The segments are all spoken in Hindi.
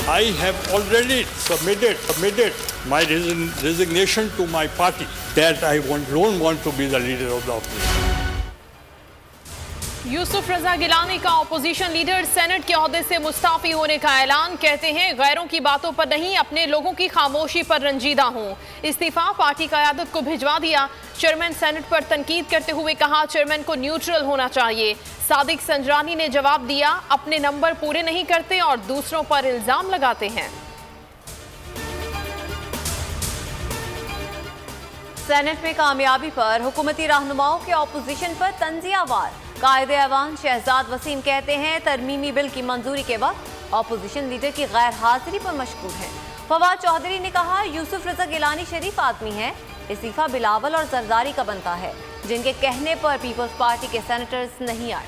I have already submitted my resignation to my party that I don't want to be the leader of the opposition. Yusuf रजा गिलानी का ऑपोजिशन लीडर सेनेट के ओहदे से मुस्ताफी होने का ऐलान। कहते हैं गैरों की बातों पर नहीं, अपने लोगों की खामोशी पर रंजीदा हूं। इस्तीफा पार्टी क़यादत को भिजवा दिया। चेयरमैन सेनेट पर तनकीद करते हुए कहा चेयरमैन को न्यूट्रल होना चाहिए। सादिक संजरानी ने जवाब दिया, अपने नंबर पूरे नहीं करते और दूसरों पर इल्जाम लगाते हैं। सेनेट में कामयाबी पर हुकूमती रहनुमाओं के ऑपोजिशन पर तंजियावार। कायदे ऐवान शहजाद वसीम कहते हैं तरमीमी बिल की मंजूरी के बाद ऑपोजिशन लीडर की गैर हाजिरी पर मशकूर है। फवाद चौधरी ने कहा यूसुफ रजा गिलानी शरीफ आदमी है, इस्तीफा बिलावल और जरदारी का बनता है, जिनके कहने पर पीपल्स पार्टी के सेनेटर्स नहीं आए।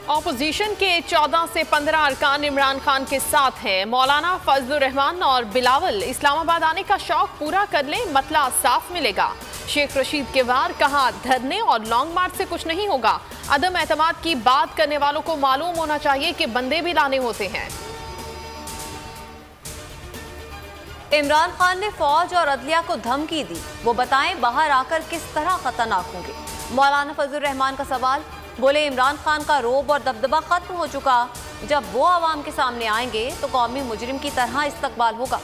ऑपोजिशन के 14 से 15 अरकान इमरान खान के साथ हैं। मौलाना फजलुर रहमान और बिलावल इस्लामाबाद आने का शौक पूरा कर लें, मतला साफ मिलेगा। शेख रशीद के वार कहा धरने और लॉन्ग मार्च से कुछ नहीं होगा। अदम एतमाद की बात करने वालों को मालूम होना चाहिए कि बंदे भी लाने होते हैं। इमरान खान ने फौज और अदलिया को धमकी दी, वो बताएं बाहर आकर किस तरह खतरनाक होंगे। मौलाना फजलुर रहमान का सवाल, बोले इमरान खान का रोब और दबदबा खत्म हो चुका, जब वो आवाम के सामने आएंगे तो कौमी मुजरिम की तरह इस्तकबाल होगा।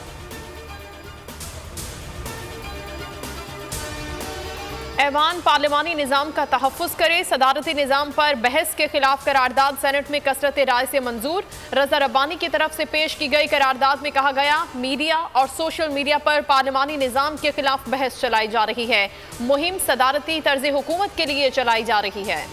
ऐवान पार्लिमानी निज़ाम का तहफ़्फ़ुज़ करे। सदारती निज़ाम पर बहस के खिलाफ करारदाद सेनेट में कसरत राय से मंजूर। रजा रब्बानी की तरफ से पेश की गई करारदाद में कहा गया मीडिया और सोशल मीडिया पर पार्लिमानी निज़ाम के खिलाफ बहस चलाई जा रही है। मुहिम सदारती तर्ज हुकूमत के लिए चलाई जा रही है।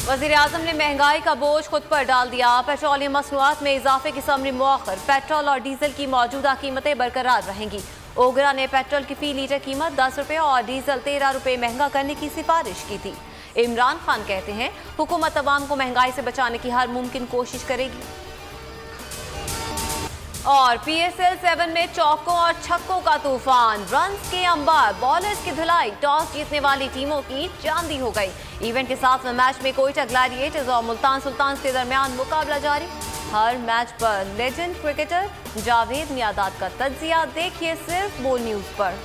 वज़ीर आज़म ने महंगाई का बोझ खुद पर डाल दिया। पेट्रोलियम मसनूआत में इजाफे की समरी मुअख्खर। पेट्रोल और डीजल की मौजूदा कीमतें बरकरार रहेंगी। ओगरा ने पेट्रोल की फी लीटर कीमत 10 रुपये और डीजल 13 रुपये महंगा करने की सिफारिश की थी। इमरान खान कहते हैं हुकूमत अवाम को महंगाई से बचाने की हर मुमकिन कोशिश करेगी। और PSL 7 में चौकों और छक्कों का तूफान, रन्स के अंबार, बॉलर्स की धुलाई, टॉस जीतने वाली टीमों की चांदी हो गई। इवेंट के 7वें मैच में कोयटा ग्लैडिएटर्स और मुल्तान सुल्तान्स के दरमियान मुकाबला जारी। हर मैच पर लेजेंड क्रिकेटर जावेद मियादाद का तज्जिया देखिए सिर्फ बोल न्यूज पर।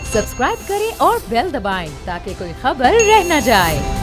सब्सक्राइब करें और बेल दबाएं ताकि कोई खबर रह न जाए।